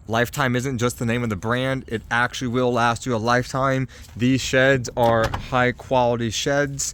Lifetime isn't just the name of the brand, it actually will last you a lifetime. These sheds are high quality sheds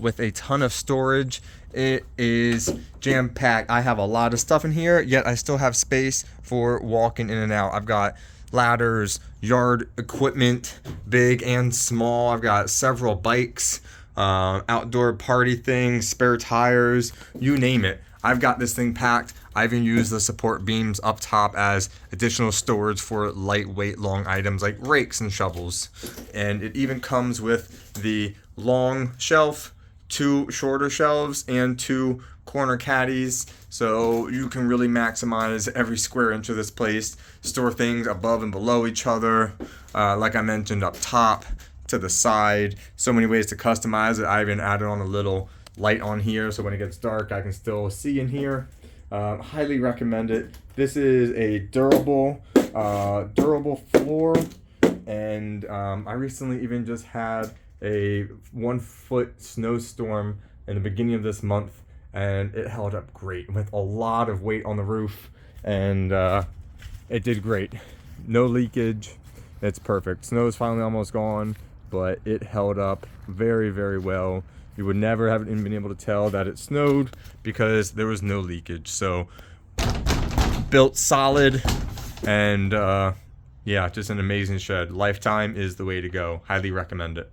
with a ton of storage. It is jam packed. I have a lot of stuff in here, yet I still have space for walking in and out. I've got ladders, yard equipment, big and small. I've got several bikes, outdoor party things, spare tires, you name it. I've got this thing packed. I even use the support beams up top as additional storage for lightweight long items like rakes and shovels. And it even comes with the long shelf, 2 shorter shelves, and 2 corner caddies, so you can really maximize every square inch of this place. Store things above and below each other, like I mentioned, up top, to the side. So many ways to customize it. I even added on a little light on here, so when it gets dark I can still see in here. Highly recommend it. This is a durable floor, and I recently even just had a 1-foot snowstorm in the beginning of this month, and it held up great with a lot of weight on the roof, and it did great. No leakage. It's perfect. Snow is finally almost gone, but it held up very, very well. You would never have even been able to tell that it snowed because there was no leakage. So built solid, and yeah, just an amazing shed. Lifetime is the way to go. Highly recommend it.